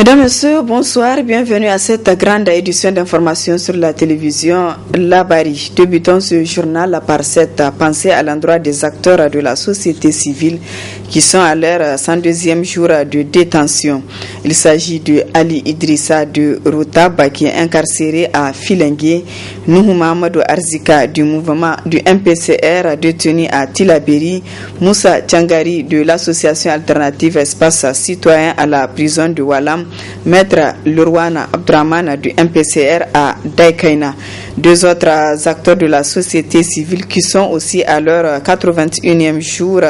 Mesdames, Messieurs, bonsoir. Bienvenue à cette grande édition d'information sur la télévision Labari. Débutons ce journal par cette pensée à l'endroit des acteurs de la société civile qui sont à leur 102e jour de détention. Il s'agit de Ali Idrissa de Rotab qui est incarcéré à Filengue, Nuhu Mahamadou Arzika du mouvement du MPCR détenu à Tilaberi, Moussa Tchangari de l'association alternative Espace Citoyen à la prison de Walam, Maître Lurwana Abdraman du MPCR à Daikaina. Deux autres acteurs de la société civile qui sont aussi à leur 81e jour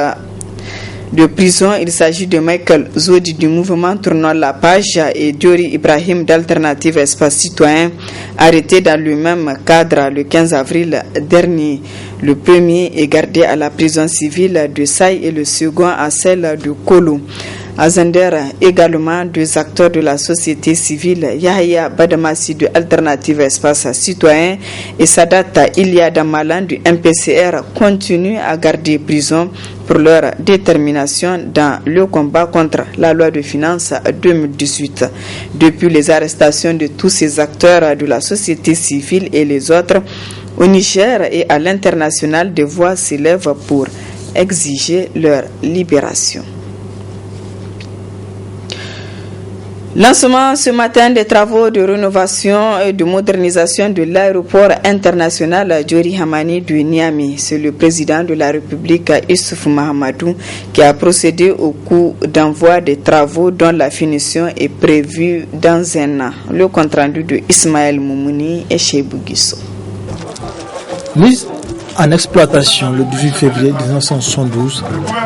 de prison. Il s'agit de Michael Zodi du mouvement Tournons la page et Diori Ibrahim d'Alternative Espace Citoyen, arrêté dans le même cadre le 15 avril dernier. Le premier est gardé à la prison civile de Saï et le second à celle de Kolo. À Zender, également, deux acteurs de la société civile, Yahya Badamassi de Alternative Espace Citoyen et Sadat Ilia Damalan du MPCR continuent à garder prison pour leur détermination dans le combat contre la loi de finances 2018. Depuis les arrestations de tous ces acteurs de la société civile et les autres, au Niger et à l'international, des voix s'élèvent pour exiger leur libération. Lancement ce matin des travaux de rénovation et de modernisation de l'aéroport international Diori Hamani de Niamey. C'est le président de la République, Issoufou Mahamadou, qui a procédé au coup d'envoi des travaux dont la finition est prévue dans un an. Le compte-rendu de Ismaël Moumouni et Cheibou Guisso. Mise en exploitation le 18 février 1972,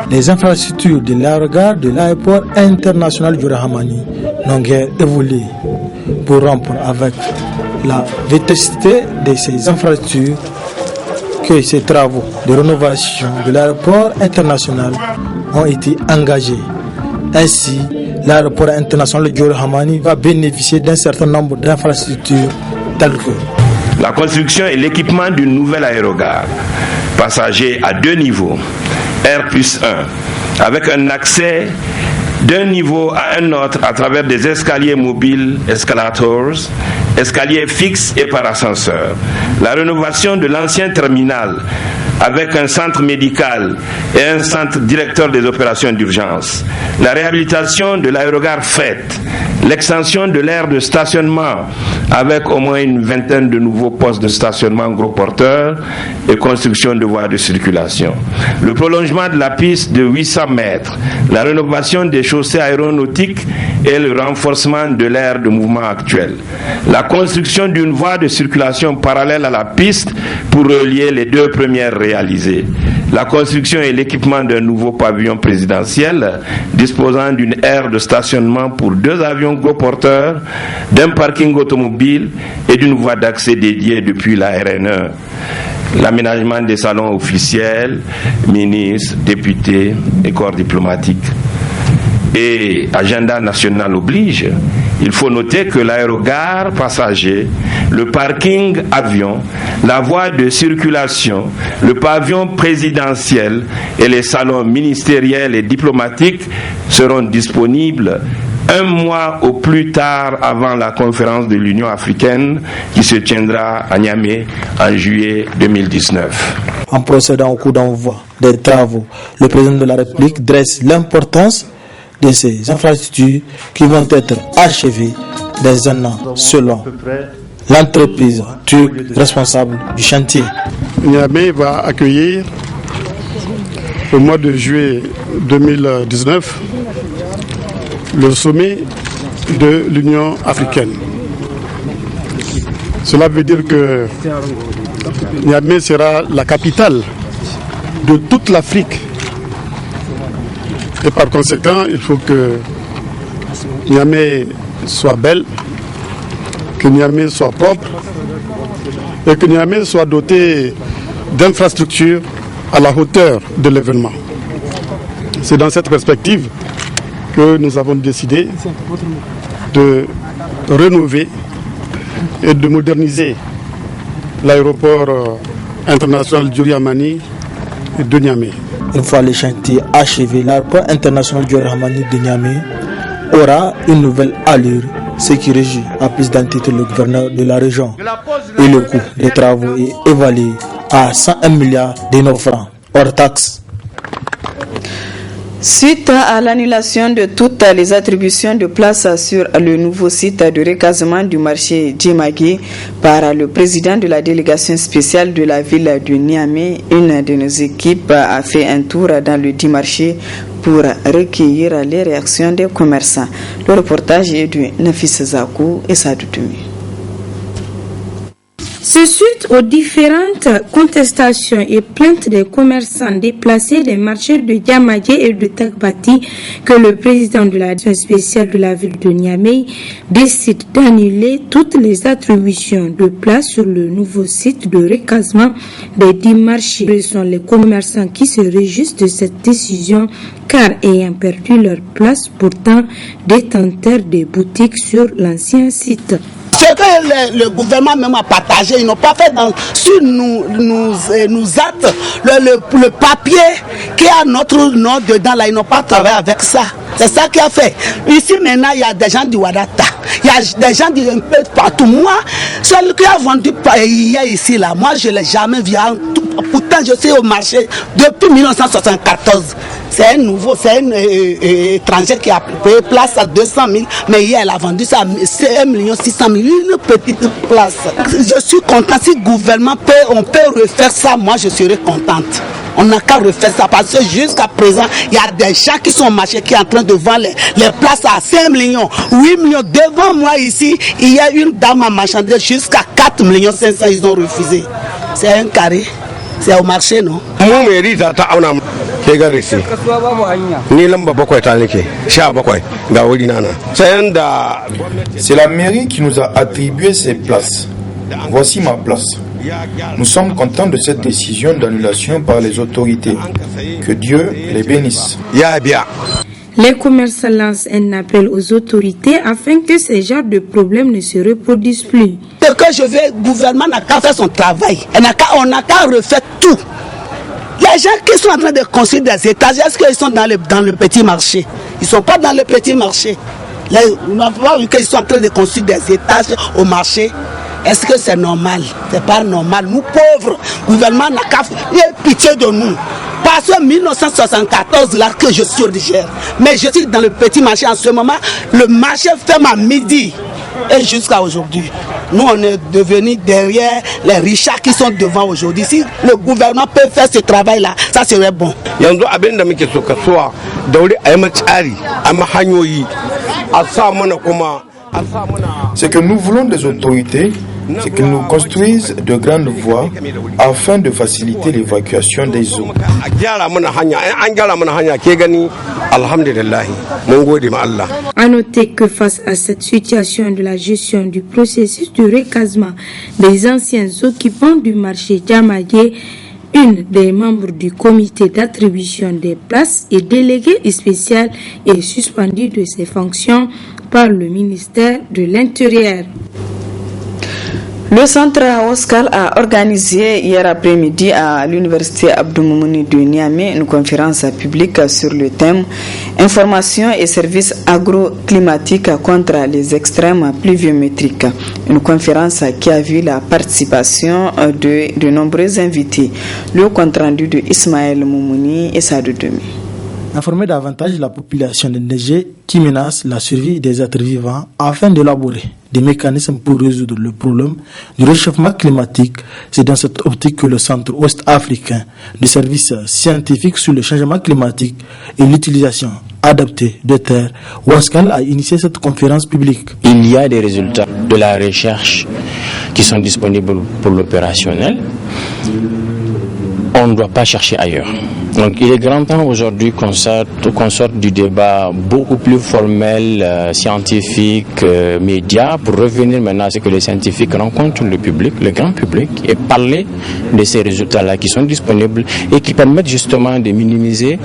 les infrastructures de l'aérogare de l'aéroport international Diori Hamani n'ont guère évolué pour rompre avec la vétusté de ces infrastructures que ces travaux de rénovation de l'aéroport international ont été engagés. Ainsi, l'aéroport international Diori Hamani va bénéficier d'un certain nombre d'infrastructures telles que la construction et l'équipement d'une nouvelle aérogare passager à 2 niveaux, R+1, avec un accès d'un niveau à un autre à travers des escaliers mobiles, escalators, escaliers fixes et par ascenseur. La rénovation de l'ancien terminal avec un centre médical et un centre directeur des opérations d'urgence. La réhabilitation de l'aérogare fret, l'extension de l'aire de stationnement avec au moins une vingtaine de nouveaux postes de stationnement gros porteurs et construction de voies de circulation. Le prolongement de la piste de 800 mètres, la rénovation des chaussées aéronautiques et le renforcement de l'aire de mouvement actuelle. La construction d'une voie de circulation parallèle à la piste pour relier les deux premières réalisées. La construction et l'équipement d'un nouveau pavillon présidentiel disposant d'une aire de stationnement pour 2 avions gros porteurs, d'un parking automobile et d'une voie d'accès dédiée depuis la RN1. L'aménagement des salons officiels, ministres, députés et corps diplomatiques. Et agenda national oblige, il faut noter que l'aérogare passager, le parking avion, la voie de circulation, le pavillon présidentiel et les salons ministériels et diplomatiques seront disponibles 1 mois au plus tard avant la conférence de l'Union africaine qui se tiendra à Niamey en juillet 2019. En procédant au coup d'envoi des travaux, le président de la République dresse l'importance de ces infrastructures qui vont être achevées dans un an selon l'entreprise turque responsable du chantier. Niamey va accueillir au mois de juillet 2019 le sommet de l'Union africaine. Cela veut dire que Niamey sera la capitale de toute l'Afrique. Et par conséquent, il faut que Niamey soit belle, que Niamey soit propre et que Niamey soit doté d'infrastructures à la hauteur de l'événement. C'est dans cette perspective que nous avons décidé de rénover et de moderniser l'aéroport international Diori Hamani de Niamey. Une fois les chantiers achevés, l'aéroport international Diori Hamani de Niamey aura une nouvelle allure, ce qui réjouit à plus d'un titre le gouverneur de la région. Et le coût des travaux est évalué à 101 milliards de francs hors taxes. Suite à l'annulation de toutes les attributions de place sur le nouveau site de recasement du marché Djemagui par le président de la délégation spéciale de la ville de Niamey, une de nos équipes a fait un tour dans le dit marché pour recueillir les réactions des commerçants. Le reportage est de Nafis Zakou et Sadou Toumi. C'est suite aux différentes contestations et plaintes des commerçants déplacés des marchés de Djamagé et de Tagbati que le président de la direction spéciale de la ville de Niamey décide d'annuler toutes les attributions de place sur le nouveau site de recasement des 10 marchés. Ce sont les commerçants qui se réjouissent de cette décision car ayant perdu leur place, pourtant détenteurs des boutiques sur l'ancien site. Ce que le gouvernement même a partagé, ils n'ont pas fait sur nous actes, le papier qui a notre nom dedans, là, ils n'ont pas travaillé avec ça. C'est ça qui a fait. Ici maintenant, il y a des gens du Wadata, il y a des gens un peu partout. Moi, celui qui a vendu hier ici, là, moi je ne l'ai jamais vu. Pourtant, je suis au marché depuis 1974. C'est un nouveau, c'est un étranger qui a payé place à 200 000, mais hier elle a vendu ça à 1 600 000, une petite place. Je suis content, si le gouvernement on peut refaire ça, moi je serai contente. On n'a qu'à refaire ça parce que jusqu'à présent, il y a des gens qui sont au marché qui sont en train de vendre les places à 5 millions, 8 millions. Devant moi ici, il y a une dame à marchander jusqu'à 4 millions 500, ils ont refusé. C'est un carré, c'est au marché, non? C'est la mairie qui nous a attribué ces places. Voici ma place. Nous sommes contents de cette décision d'annulation par les autorités. Que Dieu les bénisse. Les commerçants lancent un appel aux autorités afin que ces genres de problèmes ne se reproduisent plus. Ce que je veux, le gouvernement n'a qu'à faire son travail. On n'a qu'à refaire tout. Les gens qui sont en train de construire des étages, est-ce qu'ils sont dans le petit marché? Ils ne sont pas dans le petit marché. On n'a pas vu qu'ils sont en train de construire des étages au marché. Est-ce que c'est normal? C'est pas normal. Nous pauvres, le gouvernement n'a qu'à faire pitié de nous. Parce que 1974, là que je suis au Niger, mais je suis dans le petit marché en ce moment, le marché ferme à midi. Et jusqu'à aujourd'hui, nous on est devenus derrière les richards qui sont devant aujourd'hui. Si le gouvernement peut faire ce travail-là, ça serait bon. Ce que nous voulons des autorités, c'est qu'ils nous construisent de grandes voies afin de faciliter l'évacuation des eaux. À noter que face à cette situation de la gestion du processus de recasement des anciens occupants du marché Djamagé, une des membres du comité d'attribution des places et déléguée spéciale est suspendue de ses fonctions par le ministère de l'Intérieur. Le centre Oscar a organisé hier après-midi à l'université Abdou Moumouni de Niamey une conférence publique sur le thème Information et services agroclimatiques contre les extrêmes pluviométriques. Une conférence qui a vu la participation de nombreux invités. Le compte-rendu de Ismaël Moumouni et Sadou Demi. Informer davantage la population de Niger qui menace la survie des êtres vivants afin d'élaborer des mécanismes pour résoudre le problème du réchauffement climatique. C'est dans cette optique que le Centre ouest-africain du service scientifique sur le changement climatique et l'utilisation adaptée de terres, WASCAL, a initié cette conférence publique. Il y a des résultats de la recherche qui sont disponibles pour l'opérationnel. On ne doit pas chercher ailleurs. Donc il est grand temps aujourd'hui qu'on sorte du débat beaucoup plus formel, scientifique, média, pour revenir maintenant à ce que les scientifiques rencontrent le public, le grand public, et parler de ces résultats-là qui sont disponibles et qui permettent justement de minimiser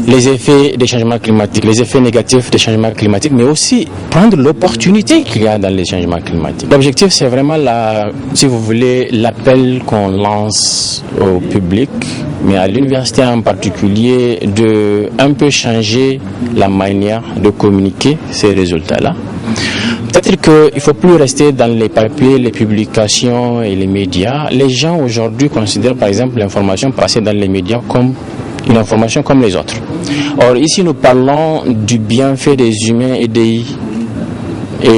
les effets des changements climatiques, les effets négatifs des changements climatiques, mais aussi prendre l'opportunité qu'il y a dans les changements climatiques. L'objectif, c'est vraiment, si vous voulez, l'appel qu'on lance au public, mais à l'université en particulier, de un peu changer la manière de communiquer ces résultats-là. Peut-être qu'il ne faut plus rester dans les papiers, les publications et les médias. Les gens aujourd'hui considèrent par exemple l'information passée dans les médias comme une information comme les autres. Or ici nous parlons du bienfait des humains et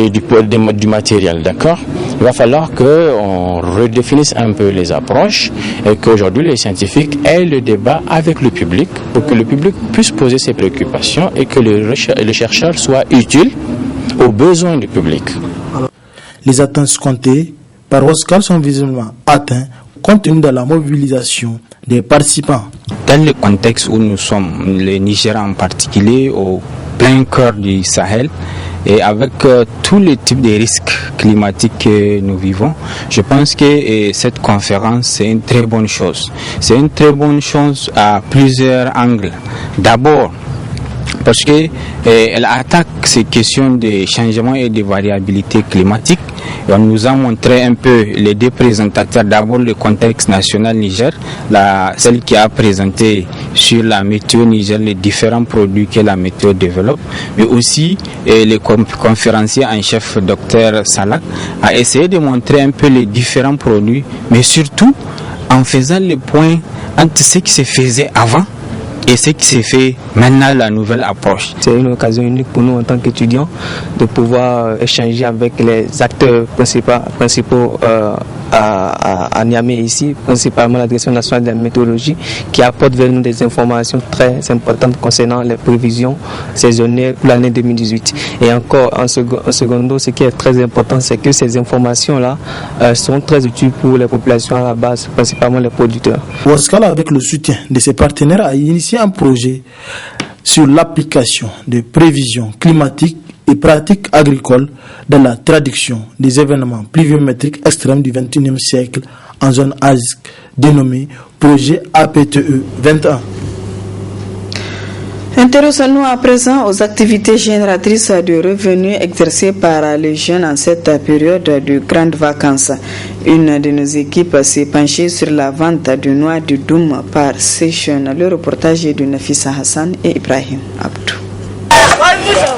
du matériel, d'accord? Il va falloir qu'on redéfinisse un peu les approches et qu'aujourd'hui les scientifiques aient le débat avec le public pour que le public puisse poser ses préoccupations et que les chercheurs soient utiles aux besoins du public. Les attentes comptées par Oscar sont visiblement atteintes compte tenu de la mobilisation des participants. Dans le contexte où nous sommes, le Niger en particulier, au plein cœur du Sahel, et avec tous les types de risques climatiques que nous vivons, je pense que cette conférence, c'est une très bonne chose. C'est une très bonne chose à plusieurs angles. D'abord, parce qu'elle attaque ces questions de changement et de variabilité climatique. Et on nous a montré un peu les deux présentateurs, d'abord le contexte national Niger, celle qui a présenté sur la météo Niger les différents produits que la météo développe, mais aussi le conférencier en chef Dr Salak a essayé de montrer un peu les différents produits, mais surtout en faisant le point entre ce qui se faisait avant et ce qui s'est fait maintenant, la nouvelle approche. C'est une occasion unique pour nous en tant qu'étudiants de pouvoir échanger avec les acteurs principaux à Niamey ici, principalement la Direction nationale de la météorologie, qui apporte vers nous des informations très importantes concernant les prévisions saisonnières pour l'année 2018. Et encore, en secondo, ce qui est très important, c'est que ces informations-là sont très utiles pour les populations à la base, principalement les producteurs. Ouaskala, avec le soutien de ses partenaires, a initié un projet sur l'application de prévisions climatiques et pratiques agricoles dans la traduction des événements pluviométriques extrêmes du XXIe siècle en zone ASIC, dénommé projet APTE 21. Intéressons-nous à présent aux activités génératrices de revenus exercées par les jeunes en cette période de grandes vacances. Une de nos équipes s'est penchée sur la vente de noix de Doum par ces jeunes. Le reportage est de Nafisa Hassan et Ibrahim Abdou.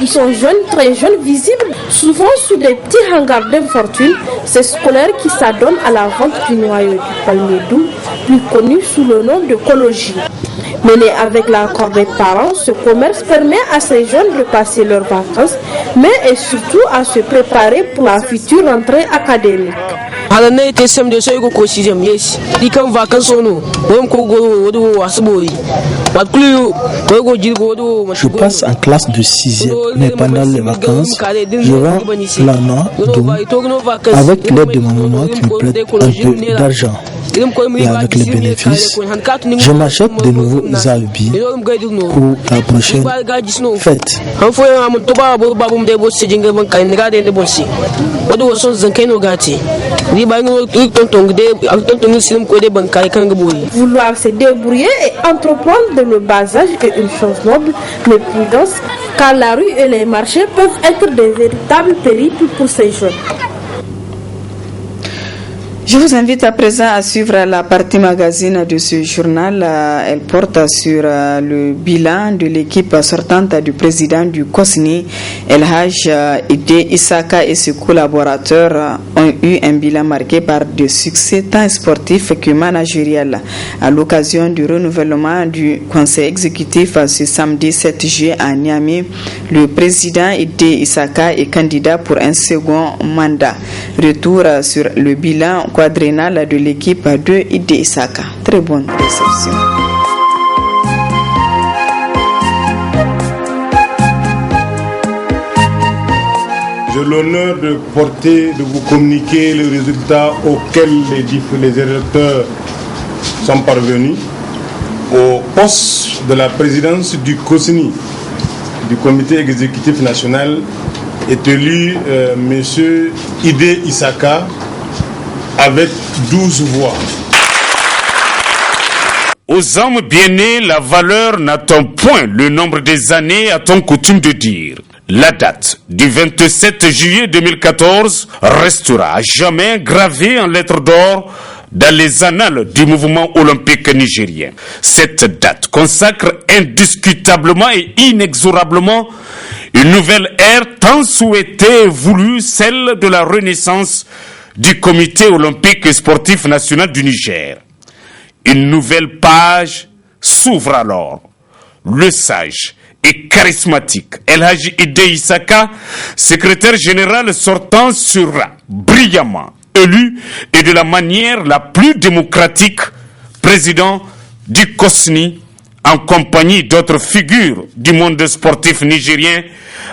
Ils sont jeunes, très jeunes, visibles, souvent sous des petits hangars d'infortune. Ces scolaires qui s'adonnent à la vente du noyau du palmier doux, plus connu sous le nom de cologie. Mené avec l'accord des parents, ce commerce permet à ces jeunes de passer leurs vacances, mais et surtout à se préparer pour la future rentrée académique. Je passe en classe de 6e, mais pendant les vacances, je vends la noix Doum avec l'aide de ma maman qui me prête un peu d'argent. Et avec les bénéfices, je m'achète de nouveaux habits pour la prochaine fête. Vouloir se débrouiller et entreprendre de le bas âge est une chose noble, mais prudence, car la rue et les marchés peuvent être des véritables périples pour ces jeunes. Je vous invite à présent à suivre la partie magazine de ce journal. Elle porte sur le bilan de l'équipe sortante du président du COSNI, El Haj Ide Isaka, et ses collaborateurs ont eu un bilan marqué par des succès tant sportifs que managériels. À l'occasion du renouvellement du conseil exécutif ce samedi 7 juillet à Niamey, le président Ide Isaka est candidat pour un second mandat. Retour sur le bilan quadriennal de l'équipe de Ide Isaka. Très bonne réception. J'ai l'honneur de vous communiquer les résultats auxquels les électeurs sont parvenus. Au poste de la présidence du COSNI, du comité exécutif national, est élu M. Ide Isaka avec 12 voix. Aux âmes bien-nées, la valeur n'attend point le nombre des années, a-t-on coutume de dire. La date du 27 juillet 2014 restera à jamais gravée en lettres d'or dans les annales du mouvement olympique nigérien. Cette date consacre indiscutablement et inexorablement une nouvelle ère tant souhaitée et voulue, celle de la renaissance du Comité olympique et sportif national du Niger. Une nouvelle page s'ouvre alors. Le sage et charismatique El Hadji Idé Issaka, secrétaire général sortant, sera brillamment élu et de la manière la plus démocratique président du COSNI en compagnie d'autres figures du monde sportif nigérien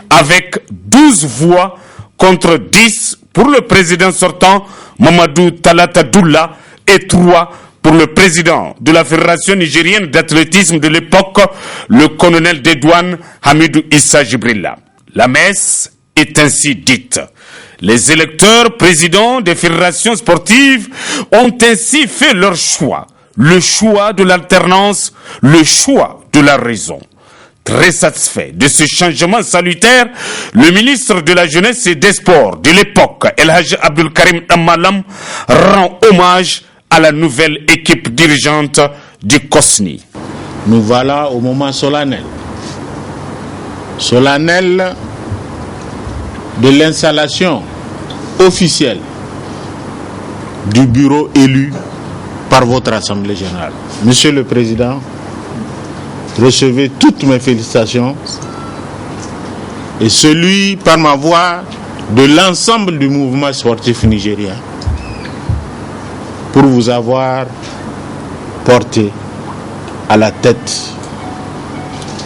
avec 12 voix contre 10 pour le président sortant Mamadou Talata Doula et 3 pour le président de la Fédération nigérienne d'athlétisme de l'époque, le colonel des douanes Hamidou Issa Jibrilla. La messe est ainsi dite. Les électeurs présidents des fédérations sportives ont ainsi fait leur choix. Le choix de l'alternance, le choix de la raison. Très satisfait de ce changement salutaire, le ministre de la Jeunesse et des Sports de l'époque, El Hadji Abdul Karim Amalam, rend hommage à la nouvelle équipe dirigeante du COSNI. Nous voilà au moment solennel. Solennel de l'installation officielle du bureau élu par votre Assemblée générale. Monsieur le Président, recevez toutes mes félicitations et celui par ma voix de l'ensemble du mouvement sportif nigérien pour vous avoir porté à la tête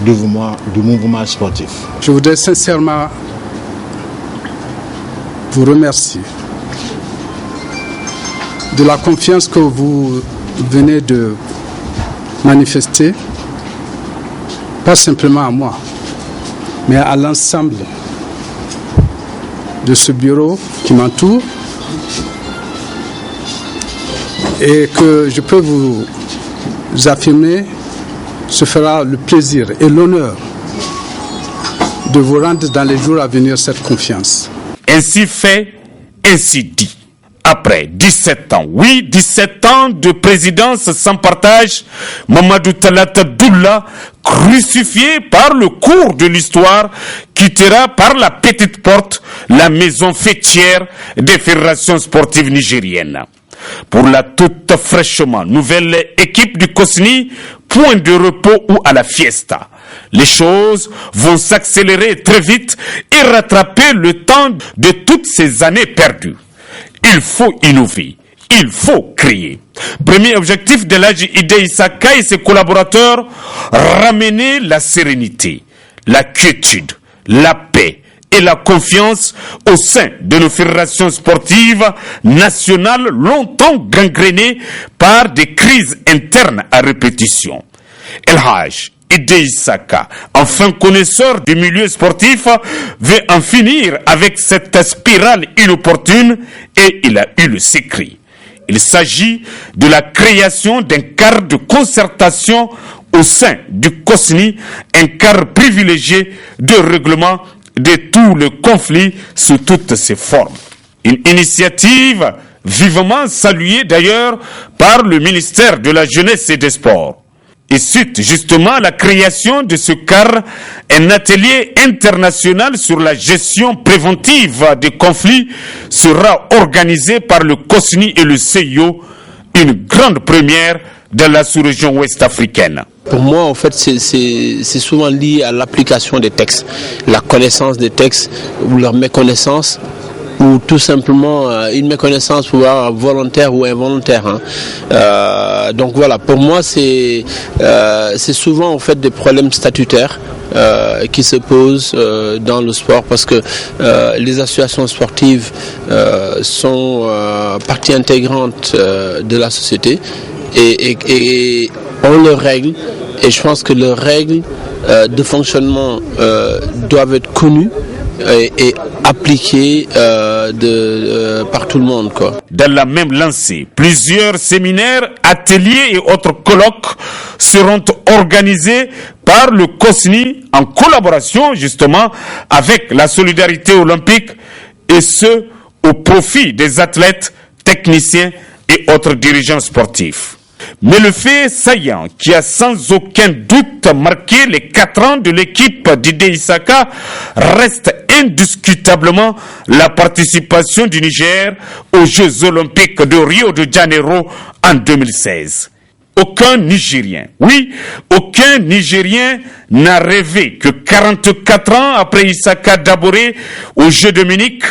du mouvement sportif. Je voudrais sincèrement vous remercier de la confiance que vous venez de manifester, pas simplement à moi, mais à l'ensemble de ce bureau qui m'entoure, et que je peux vous affirmer, ce fera le plaisir et l'honneur de vous rendre dans les jours à venir cette confiance. Ainsi fait, ainsi dit. Après 17 ans, oui, 17 ans de présidence sans partage, Mamadou Talata Doula, crucifié par le cours de l'histoire, quittera par la petite porte la maison fêtière des fédérations sportives nigériennes. Pour la toute fraîchement nouvelle équipe du COSNI, point de repos ou à la fiesta. Les choses vont s'accélérer très vite et rattraper le temps de toutes ces années perdues. Il faut innover, il faut créer. Premier objectif de l'Hadji Idé Issaka et ses collaborateurs, ramener la sérénité, la quiétude, la paix et la confiance au sein de nos fédérations sportives nationales longtemps gangrénées par des crises internes à répétition. El Hadji Idé Issaka, enfin connaisseur du milieu sportif, veut en finir avec cette spirale inopportune et il a eu le secret. Il s'agit de la création d'un cadre de concertation au sein du COSNI, un cadre privilégié de règlement de tous les conflits sous toutes ses formes. Une initiative vivement saluée d'ailleurs par le ministère de la Jeunesse et des Sports. Et suite justement à la création de ce cadre, un atelier international sur la gestion préventive des conflits sera organisé par le COSNI et le CIO, une grande première dans la sous-région ouest-africaine. Pour moi, en fait, c'est souvent lié à l'application des textes, la connaissance des textes ou leur méconnaissance, ou tout simplement une méconnaissance volontaire ou involontaire. Donc voilà, pour moi, c'est souvent en fait des problèmes statutaires qui se posent dans le sport parce que les associations sportives sont partie intégrante de la société et ont leurs règles. Et je pense que leurs règles de fonctionnement doivent être connues et appliquée par tout le monde, quoi. Dans la même lancée, plusieurs séminaires, ateliers et autres colloques seront organisés par le COSNI en collaboration justement avec la solidarité olympique, et ce au profit des athlètes, techniciens et autres dirigeants sportifs. Mais le fait saillant qui a sans aucun doute marqué les 4 ans de l'équipe d'Ide Isaka reste indiscutablement la participation du Niger aux Jeux Olympiques de Rio de Janeiro en 2016. Aucun Nigérien, oui, aucun Nigérien n'a rêvé que 44 ans après Isaka Daboré aux Jeux de Munich,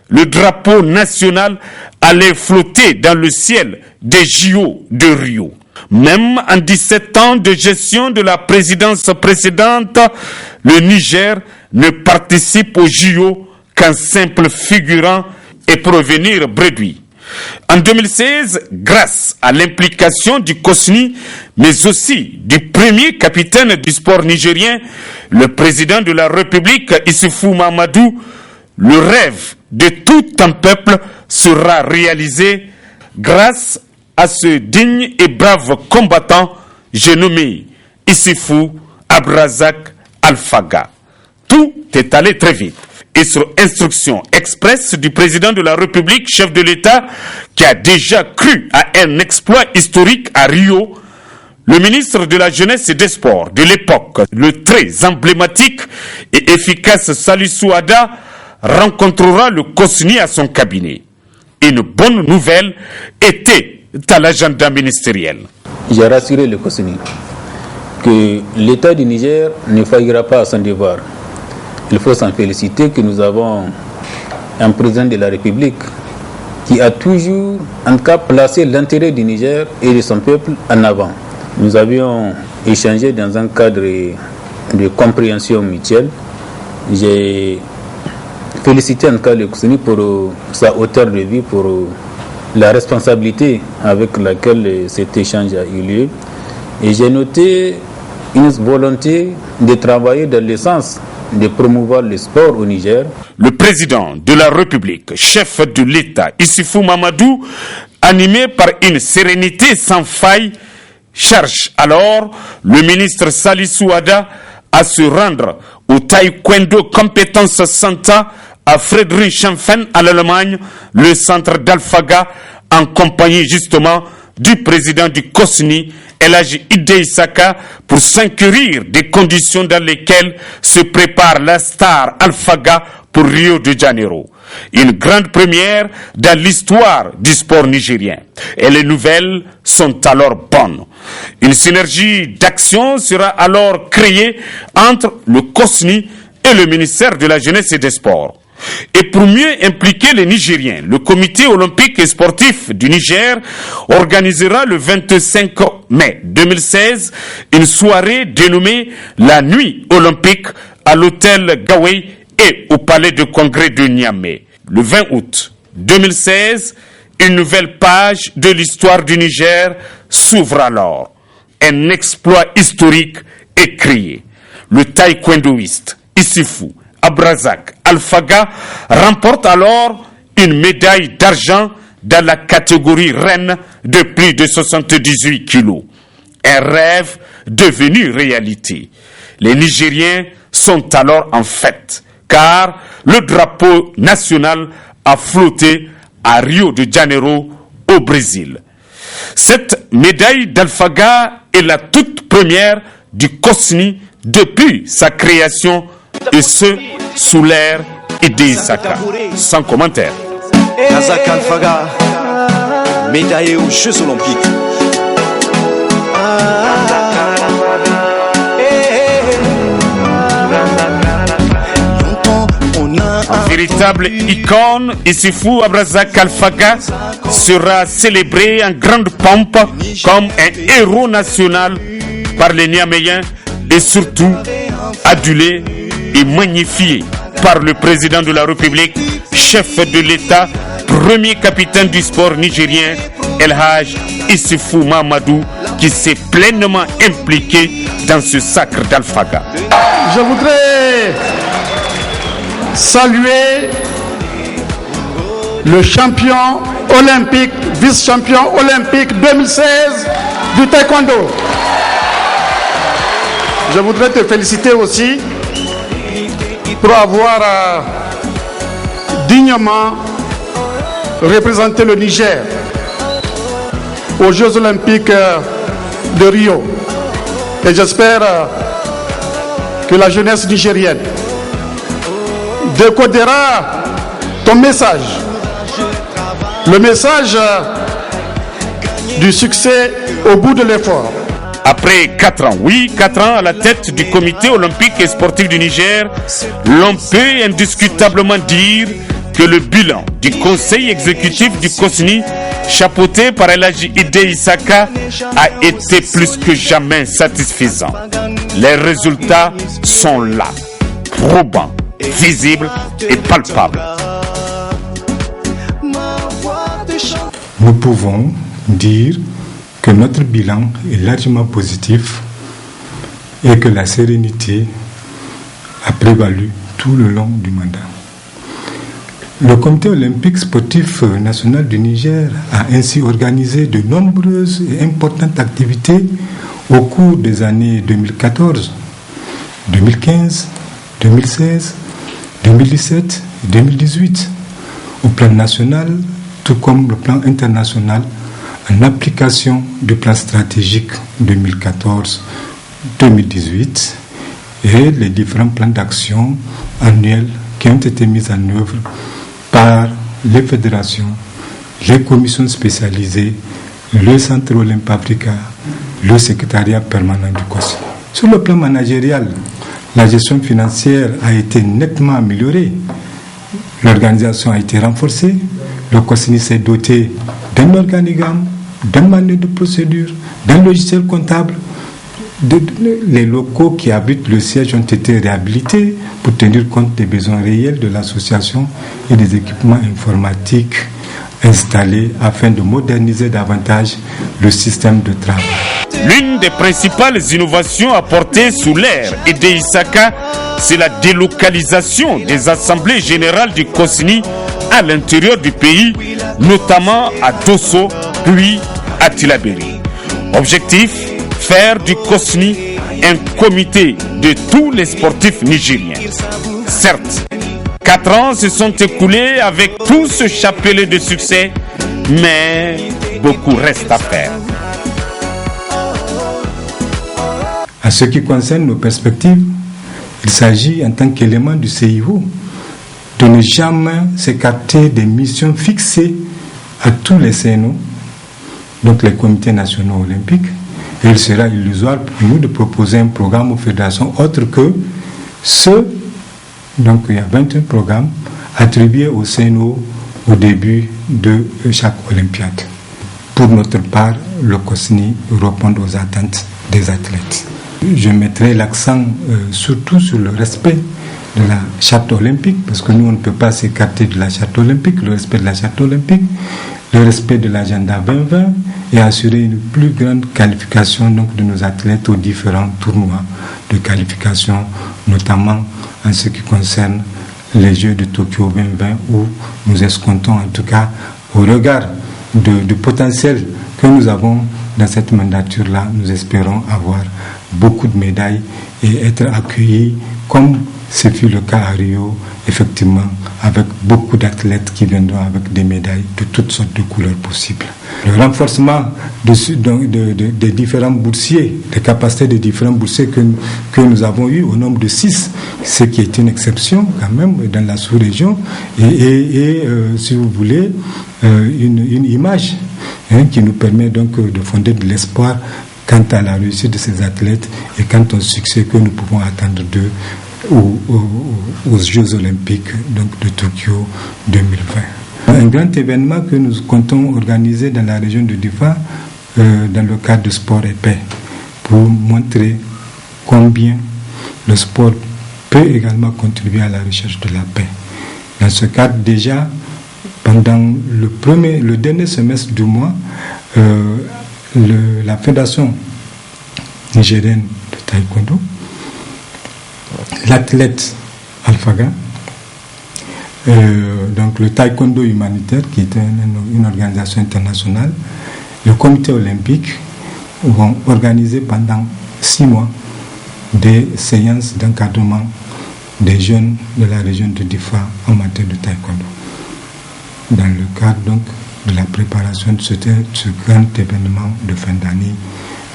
le drapeau national allait flotter dans le ciel des JO de Rio. Même en 17 ans de gestion de la présidence précédente, le Niger ne participe aux JO qu'en simple figurant et pour venir bredouille. En 2016, grâce à l'implication du COSNI, mais aussi du premier capitaine du sport nigérien, le président de la République, Issoufou Mahamadou, le rêve de tout un peuple sera réalisé grâce à ce digne et brave combattant, j'ai nommé Issoufou Abrazak Alfaga. Tout est allé très vite. Et sur instruction expresse du président de la République, chef de l'État, qui a déjà cru à un exploit historique à Rio, le ministre de la Jeunesse et des Sports de l'époque, le très emblématique et efficace Salissou Ada, rencontrera le COSNI à son cabinet. Une bonne nouvelle était à l'agenda ministériel. J'ai rassuré le COSNI que l'État du Niger ne faillira pas à son devoir. Il faut s'en féliciter que nous avons un président de la République qui a toujours, en tout cas, placé l'intérêt du Niger et de son peuple en avant. Nous avions échangé dans un cadre de compréhension mutuelle. J'ai félicité en tout cas le COSNI pour sa hauteur de vie, pour la responsabilité avec laquelle cet échange a eu lieu. Et j'ai noté une volonté de travailler dans le sens de promouvoir le sport au Niger. Le président de la République, chef de l'État, Issoufou Mahamadou, animé par une sérénité sans faille, cherche alors le ministre Salissou Ada à se rendre au Taekwondo Compétence Center à Friedrichshafen en Allemagne, le centre d'Alfaga, en compagnie justement du président du COSNI, El Hadji Ide Isaka, pour s'inquérir des conditions dans lesquelles se prépare la star Alfaga pour Rio de Janeiro. Une grande première dans l'histoire du sport nigérien. Et les nouvelles sont alors bonnes. Une synergie d'action sera alors créée entre le COSNI et le ministère de la Jeunesse et des Sports. Et pour mieux impliquer les Nigériens, le comité olympique et sportif du Niger organisera le 25 mai 2016 une soirée dénommée la Nuit olympique à l'hôtel Gawey et au palais de congrès de Niamey. Le 20 août 2016, une nouvelle page de l'histoire du Niger s'ouvre alors. Un exploit historique est créé. Le taekwondoïste Issoufou Abrazak Alfaga remporte alors une médaille d'argent dans la catégorie reine de plus de 78 kilos. Un rêve devenu réalité. Les Nigériens sont alors en fête, car le drapeau national a flotté à Rio de Janeiro, au Brésil. Cette médaille d'Alfaga est la toute première du COSNI depuis sa création, et ce, sous l'ère Ide Isaka. Sans commentaire. Abrazak Alfaga, médaillé aux Jeux Olympiques. Véritable icône, Issoufou Abrazak Alfaga sera célébré en grande pompe comme un héros national par les Niaméens et surtout adulé et magnifié par le président de la République, chef de l'État, premier capitaine du sport nigérien, El Hadji Issoufou Mahamadou, qui s'est pleinement impliqué dans ce sacre d'Alfaga. Je voudrais saluer le champion olympique, vice-champion olympique 2016 du taekwondo. Je voudrais te féliciter aussi pour avoir dignement représenté le Niger aux Jeux olympiques de Rio. Et j'espère que la jeunesse nigérienne décodera ton message, le message du succès au bout de l'effort. Après 4 ans, 4 ans à la tête du comité olympique et sportif du Niger, l'on peut indiscutablement dire que le bilan du conseil exécutif du COSNI, chapeauté par Elhaji Ide Isaka, a été plus que jamais satisfaisant. Les résultats sont là, probants, visibles et palpables. Nous pouvons dire que notre bilan est largement positif et que la sérénité a prévalu tout le long du mandat. Le Comité olympique sportif national du Niger a ainsi organisé de nombreuses et importantes activités au cours des années 2014, 2015, 2016, 2017 et 2018 au plan national tout comme le plan international en application du plan stratégique 2014-2018 et les différents plans d'action annuels qui ont été mis en œuvre par les fédérations, les commissions spécialisées, le Centre Olympique Africa, le secrétariat permanent du COSNI. Sur le plan managérial, la gestion financière a été nettement améliorée. L'organisation a été renforcée. Le COSNI s'est doté d'un organigramme, d'un manuel de procédure, d'un logiciel comptable. Les locaux qui habitent le siège ont été réhabilités pour tenir compte des besoins réels de l'association et des équipements informatiques installés afin de moderniser davantage le système de travail. L'une des principales innovations apportées sous l'ère Ide Isaka, c'est la délocalisation des assemblées générales du COSNI à l'intérieur du pays, notamment à Dosso, puis à Tillabéri. Objectif, faire du COSNI un comité de tous les sportifs nigériens. Certes, 4 ans se sont écoulés avec tout ce chapelet de succès, mais beaucoup reste à faire. En ce qui concerne nos perspectives, il s'agit en tant qu'élément du CIO de ne jamais s'écarter des missions fixées à tous les CNO, donc les comités nationaux olympiques. Et il sera illusoire pour nous de proposer un programme aux fédérations autre que ceux, donc il y a 21 programmes attribués au CNO au début de chaque Olympiade. Pour notre part, le COSNI répond aux attentes des athlètes. Je mettrai l'accent surtout sur le respect de la charte olympique, parce que nous, on ne peut pas s'écarter de la charte olympique, le respect de la charte olympique, le respect de l'agenda 2020 et assurer une plus grande qualification donc, de nos athlètes aux différents tournois de qualification, notamment en ce qui concerne les Jeux de Tokyo 2020, où nous escomptons en tout cas, au regard du potentiel que nous avons dans cette mandature-là, nous espérons avoir beaucoup de médailles et être accueillis comme ce fut le cas à Rio, effectivement, avec beaucoup d'athlètes qui viendront avec des médailles de toutes sortes de couleurs possibles. Le renforcement des différents boursiers, des capacités des différents boursiers que nous avons eu au nombre de 6, ce qui est une exception quand même dans la sous-région, et si vous voulez, une image qui nous permet donc de fonder de l'espoir quant à la réussite de ces athlètes et quant au succès que nous pouvons attendre d'eux aux Jeux olympiques donc, de Tokyo 2020. Un grand événement que nous comptons organiser dans la région de Difa dans le cadre de Sport et Paix pour montrer combien le sport peut également contribuer à la recherche de la paix. Dans ce cadre déjà, pendant le dernier semestre du mois, la Fédération nigérienne de taekwondo, l'athlète Alphaga donc le taekwondo humanitaire, qui est une organisation internationale, le comité olympique vont organiser pendant 6 mois des séances d'encadrement des jeunes de la région de Difa en matière de taekwondo, dans le cadre donc de la préparation de ce grand événement de fin d'année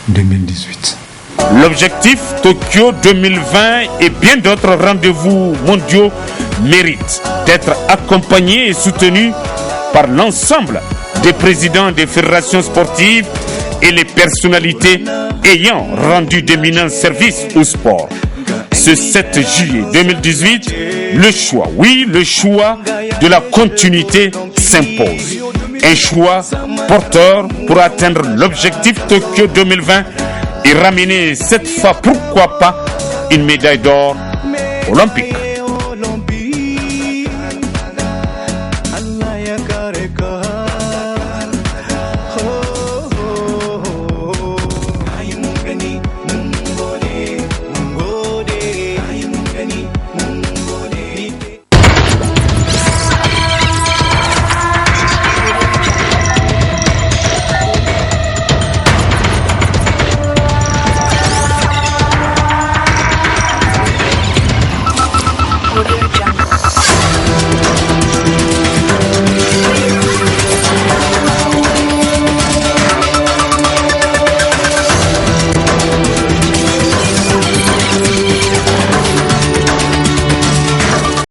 2018. L'objectif Tokyo 2020 et bien d'autres rendez-vous mondiaux méritent d'être accompagnés et soutenus par l'ensemble des présidents des fédérations sportives et les personnalités ayant rendu d'éminents services au sport. Ce 7 juillet 2018, le choix de la continuité s'impose. Un choix porteur pour atteindre l'objectif Tokyo 2020 et ramener cette fois, pourquoi pas, une médaille d'or olympique.